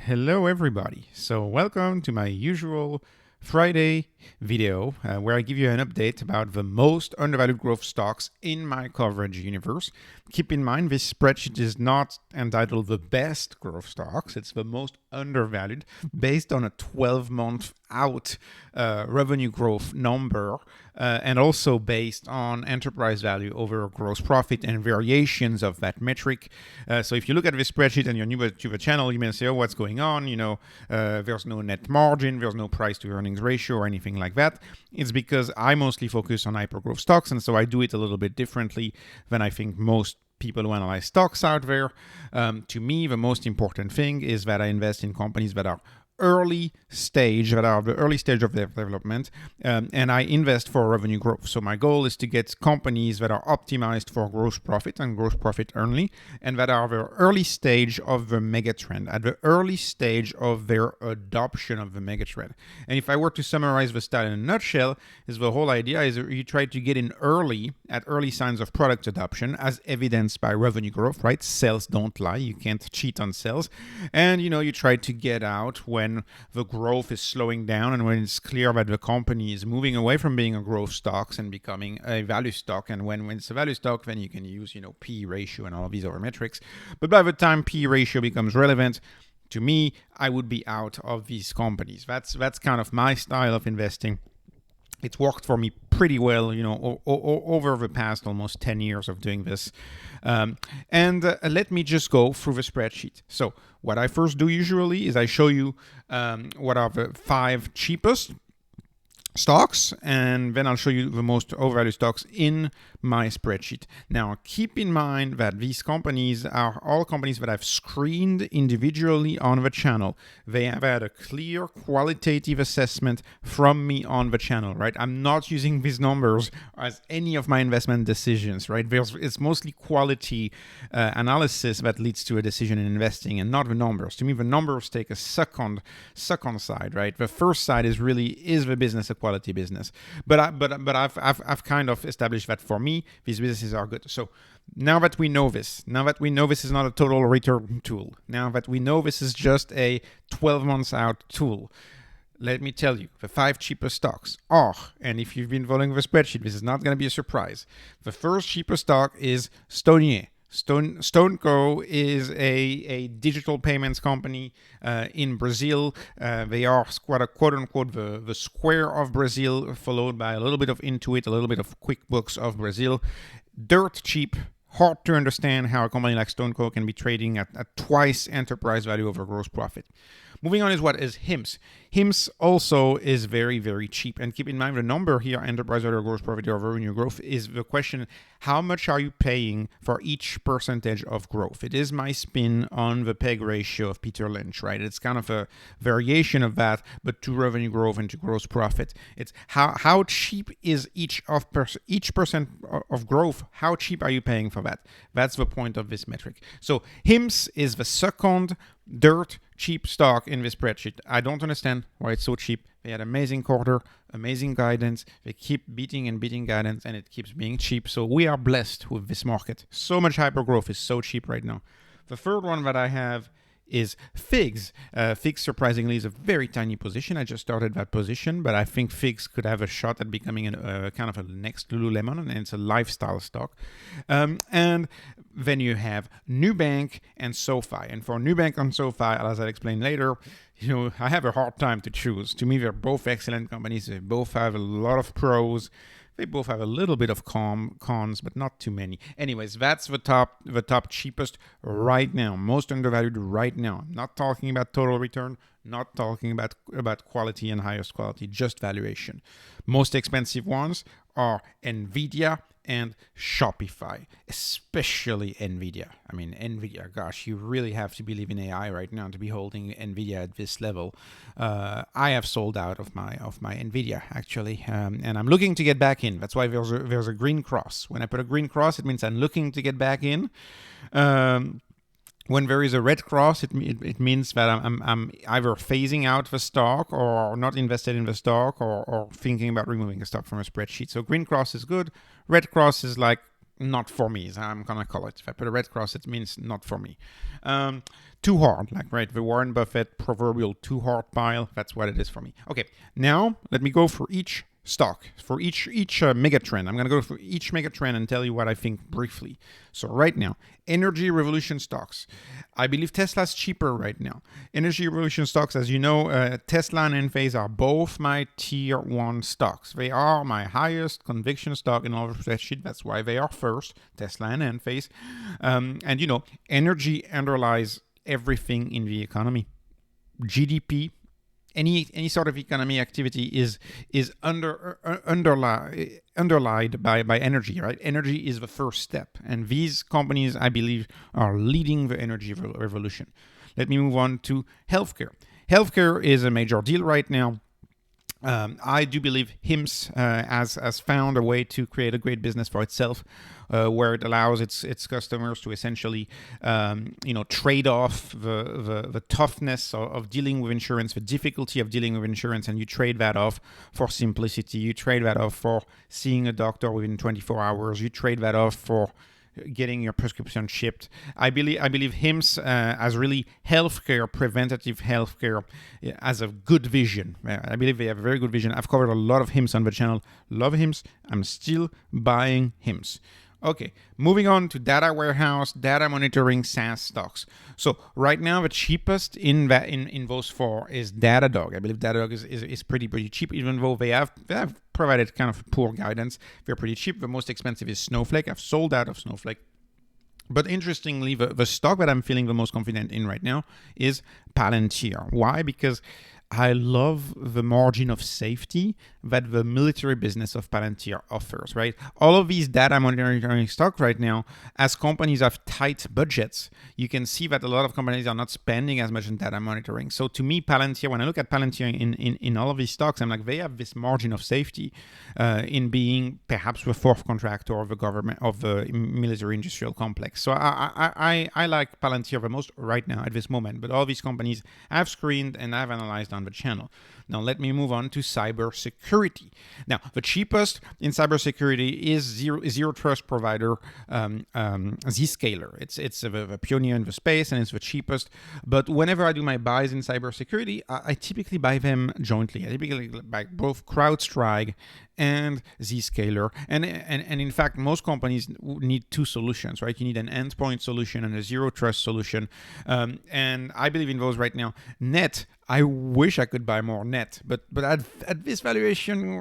Hello everybody. So welcome to my usual Friday video where I give you an update about the most undervalued growth stocks in my coverage universe. Keep in mind this spreadsheet is not entitled the best growth stocks, it's the most undervalued based on a 12-month out revenue growth number and also based on enterprise value over gross profit and variations of that metric. So if you look at this spreadsheet and you're new to the channel, you may say, oh, what's going on? There's no net margin, there's no price to earnings ratio or anything like that. It's because I mostly focus on hypergrowth stocks, and so I do it a little bit differently than I think most people who analyze stocks out there. To me, the most important thing is that I invest in companies that are early stage, that are the early stage of their development, and I invest for revenue growth. So my goal is to get companies that are optimized for gross profit and gross profit only, and that are the early stage of the megatrend, at the early stage of their adoption of the megatrend. And if I were to summarize the style in a nutshell, is the whole idea is you try to get in early, at early signs of product adoption, as evidenced by revenue growth, right? Sales don't lie. You can't cheat on sales. And, you try to get out when the growth is slowing down and when it's clear that the company is moving away from being a growth stock and becoming a value stock. And when it's a value stock, then you can use, P ratio and all of these other metrics. But by the time P ratio becomes relevant, to me, I would be out of these companies. That's kind of my style of investing. It's worked for me pretty well, over the past almost 10 years of doing this. Let me just go through the spreadsheet. So what I first do usually is I show you what are the 5 cheapest stocks, and then I'll show you the most overvalued stocks in my spreadsheet. Now, keep in mind that these companies are all companies that I've screened individually on the channel. They have had a clear qualitative assessment from me on the channel, right? I'm not using these numbers as any of my investment decisions, right? It's mostly quality analysis that leads to a decision in investing and not the numbers. To me, the numbers take a second side, right? The first side is the business, a quality business. But I've kind of established that for me, these businesses are good. So now that we know this is not a total return tool, now that we know this is just a 12 months out tool, let me tell you, the 5 cheapest stocks are, and if you've been following the spreadsheet, this is not going to be a surprise. The first cheapest stock is STNE. StoneCo is a digital payments company in Brazil. They are quote unquote the Square of Brazil, followed by a little bit of Intuit, a little bit of QuickBooks of Brazil. Dirt cheap. Hard to understand how a company like StoneCo can be trading at twice enterprise value over gross profit. Moving on is what is HIMS. HIMS also is very, very cheap. And keep in mind the number here, enterprise value or gross profit or revenue growth, is the question, how much are you paying for each percentage of growth? It is my spin on the PEG ratio of Peter Lynch, right? It's kind of a variation of that, but to revenue growth and to gross profit. It's how cheap is each percent of growth, how cheap are you paying for that? That's the point of this metric. So HIMS is the second dirt cheap stock in this spreadsheet. I don't understand why it's so cheap. They had amazing quarter, amazing guidance. They keep beating guidance, and it keeps being cheap. So we are blessed with this market. So much hypergrowth is so cheap right now. The third one that I have is Figs. Figs, surprisingly, is a very tiny position. I just started that position, but I think Figs could have a shot at becoming kind of a next Lululemon, and it's a lifestyle stock. And then you have Nubank and SoFi. And for Nubank and SoFi, as I'll explain later, I have a hard time to choose. To me, they're both excellent companies. They both have a lot of pros. They both have a little bit of cons, but not too many. Anyways, that's the top cheapest right now, most undervalued right now. I'm not talking about total return, not talking about quality and highest quality, just valuation. Most expensive ones are NVIDIA and Shopify, especially NVIDIA. I mean, NVIDIA, gosh, you really have to believe in AI right now to be holding NVIDIA at this level. I have sold out of my NVIDIA, actually, and I'm looking to get back in. That's why there's a green cross. When I put a green cross, it means I'm looking to get back in. When there is a red cross, it means that I'm either phasing out the stock or not invested in the stock or thinking about removing the stock from a spreadsheet. So green cross is good. Red cross is like not for me, as I'm gonna call it. If I put a red cross, it means not for me. Too hard, like, right, the Warren Buffett proverbial too hard pile. That's what it is for me. Okay, now let me go for each stock, for each mega trend. I'm going to go for each mega trend and tell you what I think briefly. So right now, energy revolution stocks. I believe Tesla's cheaper right now. Energy revolution stocks, as you know, Tesla and Enphase are both my tier 1 stocks. They are my highest conviction stock in our spreadsheet. That's why they are first, Tesla and Enphase. And you know, energy underlies everything in the economy. GDP, any sort of economy activity is underlied by energy, right? Energy is the first step, and these companies, I believe, are leading the energy revolution. Let me move on to healthcare. Healthcare is a major deal right now. I do believe HIMSS has found a way to create a great business for itself, where it allows its customers to essentially, trade off the toughness of dealing with insurance, the difficulty of dealing with insurance, and you trade that off for simplicity. You trade that off for seeing a doctor within 24 hours. You trade that off for getting your prescription shipped. I believe HIMSS has really healthcare, preventative healthcare, as a good vision. I believe they have a very good vision. I've covered a lot of HIMSS on the channel. Love HIMSS. I'm still buying HIMSS. Okay, moving on to data warehouse, data monitoring SaaS stocks. So right now, the cheapest in those four is Datadog. I believe Datadog is pretty cheap, even though they have provided kind of poor guidance. They're pretty cheap. The most expensive is Snowflake. I've sold out of Snowflake. But interestingly, the stock that I'm feeling the most confident in right now is Palantir. Why? Because I love the margin of safety that the military business of Palantir offers, right? All of these data monitoring stock right now, as companies have tight budgets, you can see that a lot of companies are not spending as much in data monitoring. So to me, Palantir, when I look at Palantir in all of these stocks, I'm like, they have this margin of safety in being perhaps the fourth contractor of the government, of the military industrial complex. So I like Palantir the most right now at this moment, but all these companies I've screened and I've analyzed on the channel. Now let me move on to cybersecurity. Now the cheapest in cybersecurity is zero trust provider Zscaler. It's a pioneer in the space and it's the cheapest. But whenever I do my buys in cybersecurity, I typically buy them jointly. I typically buy both CrowdStrike and Zscaler. And in fact, most companies need two solutions, right? You need an endpoint solution and a zero trust solution. And I believe in those right now. Net, I wish I could buy more Net, but at this valuation,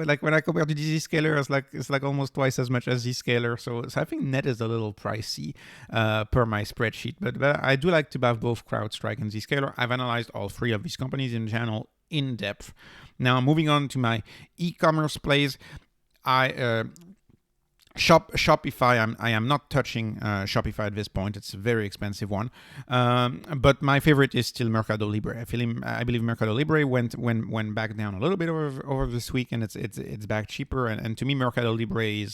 like when I compare to Zscaler, it's like almost twice as much as Zscaler. So I think Net is a little pricey per my spreadsheet. But I do like to buy both CrowdStrike and Zscaler. I've analyzed all three of these companies in the channel in depth. Now moving on to my e-commerce plays, Shopify, I am not touching Shopify at this point. It's a very expensive one. But my favorite is still MercadoLibre. I believe MercadoLibre went back down a little bit over this week, and it's back cheaper. And to me, MercadoLibre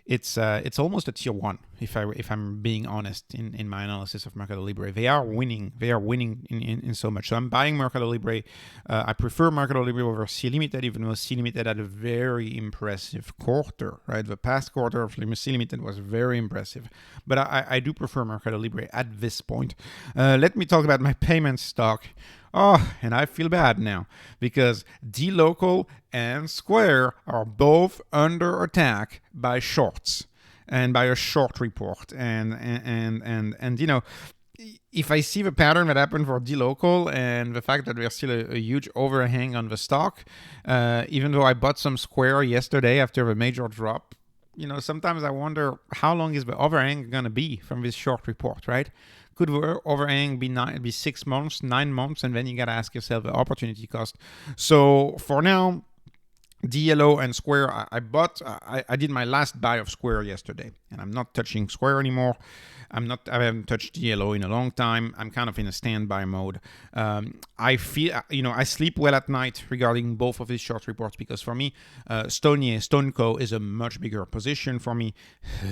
it's almost a tier 1 if I'm being honest in my analysis of MercadoLibre. They are winning in so much. So I'm buying MercadoLibre. I prefer MercadoLibre over C Limited, even though C Limited had a very impressive quarter, right? The past quarter of C Limited was very impressive, but I do prefer MercadoLibre at this point. Let me talk about my payment stock. Oh, and I feel bad now because DLocal and Square are both under attack by shorts and by a short report. And if I see the pattern that happened for DLocal and the fact that there's still a huge overhang on the stock, even though I bought some Square yesterday after the major drop, sometimes I wonder how long is the overhang going to be from this short report, right? Could the overhang be 6 months, 9 months, and then you got to ask yourself the opportunity cost. So for now, DLO and Square, I did my last buy of Square yesterday, and I'm not touching Square anymore. I haven't touched DLO in a long time. I'm kind of in a standby mode. I feel, I sleep well at night regarding both of these short reports because for me, STNE StoneCo is a much bigger position for me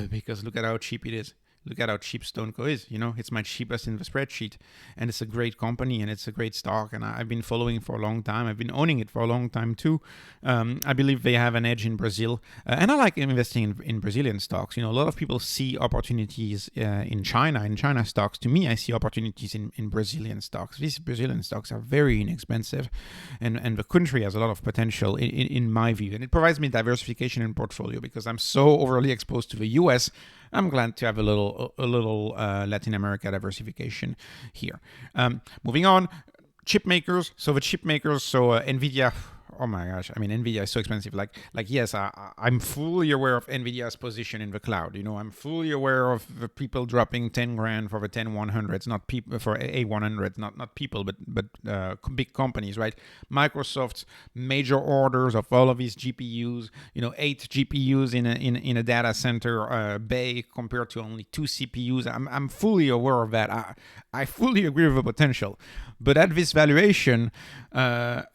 because look at how cheap it is. look at how cheap StoneCo is. It's my cheapest in the spreadsheet, and it's a great company and it's a great stock. And I've been following for a long time. I've been owning it for a long time too. I believe they have an edge in Brazil, and I like investing in Brazilian stocks. A lot of people see opportunities in China stocks. To me, I see opportunities in Brazilian stocks. These Brazilian stocks are very inexpensive, and the country has a lot of potential in my view, and it provides me diversification in portfolio because I'm so overly exposed to the US. I'm glad to have a little Latin America diversification here. Moving on, chip makers. So the chip makers, NVIDIA. Oh my gosh! I mean, Nvidia is so expensive. Like yes, I'm fully aware of Nvidia's position in the cloud. I'm fully aware of the people dropping 10 grand for the 10100s, not people for A100s, not people, but big companies, right? Microsoft's major orders of all of these GPUs. 8 GPUs in a data center bay compared to only 2 CPUs. I'm fully aware of that. I fully agree with the potential, but at this valuation, at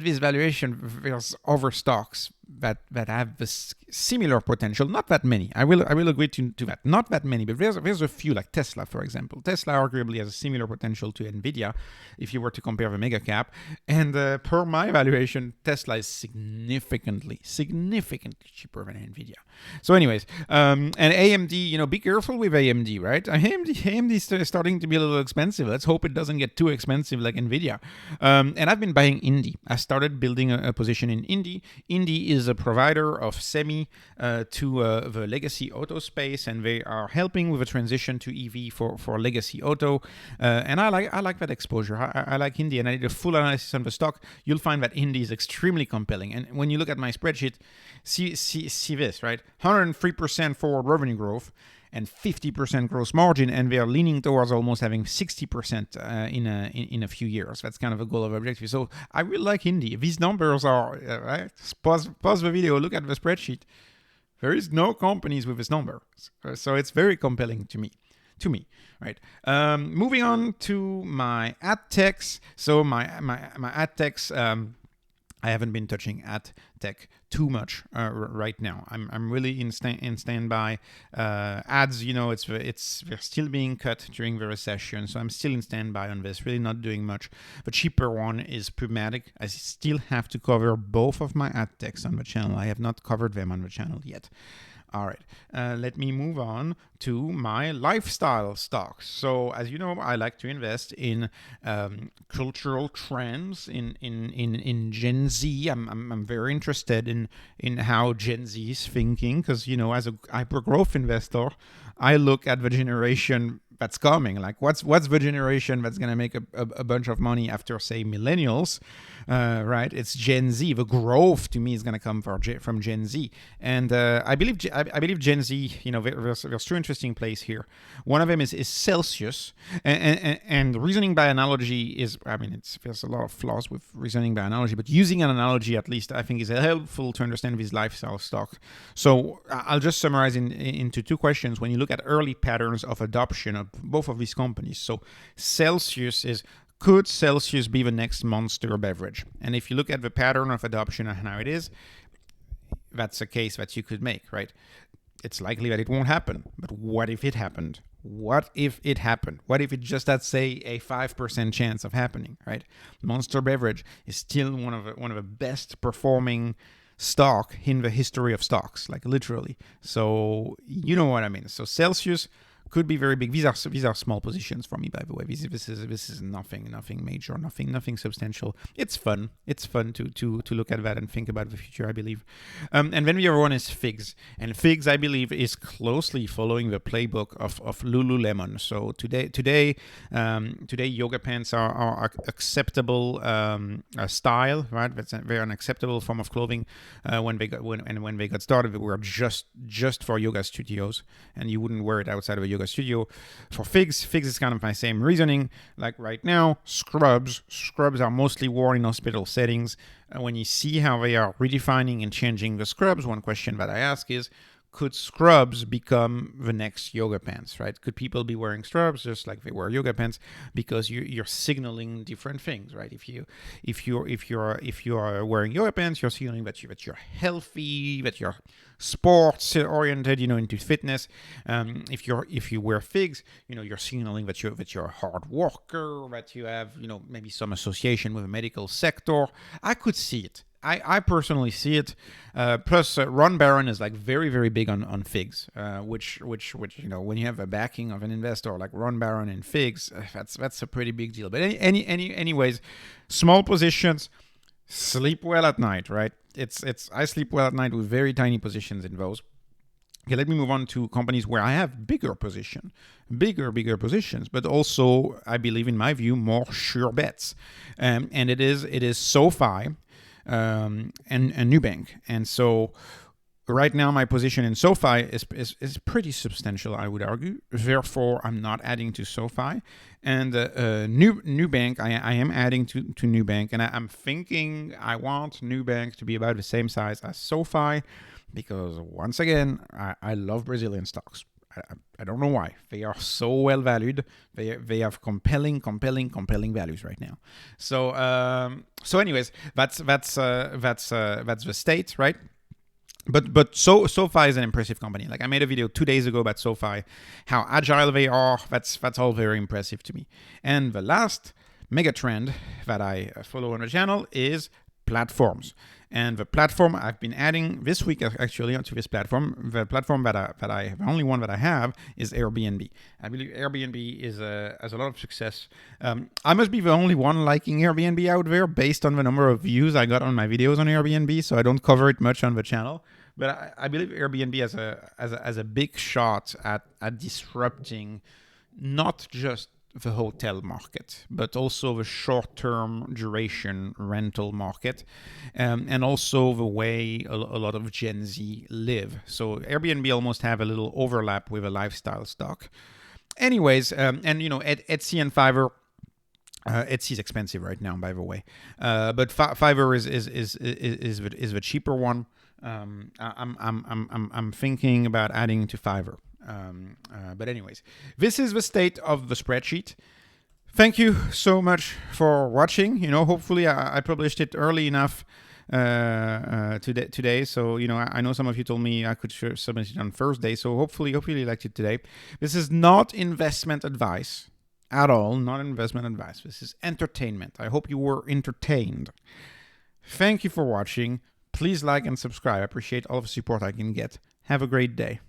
this valuation, there's other stocks that have this similar potential. Not that many. I will agree to that. Not that many, but there's a few, like Tesla, for example. Tesla arguably has a similar potential to Nvidia if you were to compare the mega cap. And per my valuation, Tesla is significantly cheaper than Nvidia. So anyways, and AMD, be careful with AMD, right? AMD is starting to be a little expensive. Let's hope it doesn't get too expensive like Nvidia. And I've been buying Indie. I started building a position in Indie. Indie is a provider of semi to the legacy auto space, and they are helping with a transition to EV for legacy auto. And I like that exposure. I like Indie, and I did a full analysis on the stock. You'll find that Indie is extremely compelling. And when you look at my spreadsheet, see this, right? 103% forward revenue growth and 50% gross margin, and they are leaning towards almost having 60% in a few years. That's kind of a goal of objective. So I really like Indie. These numbers are right. Pause the video, look at the spreadsheet. There is no companies with this number, so it's very compelling to me. Right. Moving on to my ad techs. So my ad techs. I haven't been touching ad tech too much right now. I'm really in standby. Ads, they're still being cut during the recession, so I'm still in standby on this. Really not doing much. The cheaper one is Pubmatic. I still have to cover both of my ad techs on the channel. I have not covered them on the channel yet. All right, let me move on to my lifestyle stocks. So, as you know, I like to invest in cultural trends in Gen Z. I'm very interested in how Gen Z is thinking because, as a hyper growth investor, I look at the generation that's coming. Like, what's the generation that's going to make a bunch of money after, say, millennials, right? It's Gen Z. The growth to me is going to come from Gen Z, and I believe Gen Z. There's two interesting plays here. One of them is Celsius, and reasoning by analogy is. There's a lot of flaws with reasoning by analogy, but using an analogy at least I think is helpful to understand this lifestyle stock. So I'll just summarize into two questions. When you look at early patterns of adoption of both of these companies, so Celsius is. Could Celsius be the next monster beverage? And if you look at the pattern of adoption and how it is, that's a case that you could make, right? It's likely that it won't happen, but what if it happened? What if it happened? What if it just had, say, a 5% chance of happening, right? Monster beverage is still one of the best performing stock in the history of stocks, like literally. So you know what I mean. So Celsius could be very big. These are small positions for me, by the way. This is nothing major, nothing substantial. It's fun. It's fun to look at that and think about the future, I believe. And then the other one is Figs, and Figs, I believe, is closely following the playbook of Lululemon. So today yoga pants are acceptable style, right? They're an acceptable form of clothing. When they got started, they were just for yoga studios, and you wouldn't wear it outside of a yoga studio. For Figs is kind of my same reasoning. Like right now, scrubs are mostly worn in hospital settings. When you see how they are redefining and changing the scrubs, one question that I ask is, could scrubs become the next yoga pants, right? Could people be wearing scrubs just like they wear yoga pants because you're signaling different things, right? If you are wearing yoga pants, you're signaling that you're healthy, that you're sports oriented, into fitness. If you wear figs, you're signaling that you're a hard worker, that you have maybe some association with the medical sector. I could see it. I personally see it. Plus, Ron Barron is like very, very big on figs, which when you have a backing of an investor like Ron Barron in figs, that's a pretty big deal. But anyways, small positions, sleep well at night, right? I sleep well at night with very tiny positions in those. Okay, let me move on to companies where I have bigger positions, but also I believe, in my view, more sure bets, and it is SoFi. And Nubank. And so right now my position in SoFi is pretty substantial, I would argue. Therefore, I'm not adding to SoFi. And Nubank, I am adding to Nubank. And I'm thinking I want Nubank to be about the same size as SoFi because, once again, I love Brazilian stocks. I don't know why. They are so well valued. They have compelling values right now. So anyways, that's the state, right? But SoFi is an impressive company. Like, I made a video 2 days ago about SoFi, how agile they are. That's all very impressive to me. And the last mega trend that I follow on the channel is platforms. And the platform I've been adding this week, actually, onto this platform, the platform the only one that I have is Airbnb. I believe Airbnb has a lot of success. I must be the only one liking Airbnb out there based on the number of views I got on my videos on Airbnb, so I don't cover it much on the channel. But I believe Airbnb has a big shot at disrupting not just the hotel market, but also the short-term duration rental market, and also the way a lot of Gen Z live. So Airbnb almost have a little overlap with a lifestyle stock. Anyways, and Etsy and Fiverr. Etsy is expensive right now, by the way, but Fiverr is the cheaper one. I'm thinking about adding to Fiverr. But anyways, this is the state of the spreadsheet. Thank you so much for watching. Hopefully I published it early enough today. So, I know some of you told me I could submit it on Thursday. So hopefully you liked it today. This is not investment advice at all. Not investment advice. This is entertainment. I hope you were entertained. Thank you for watching. Please like and subscribe. I appreciate all of the support I can get. Have a great day.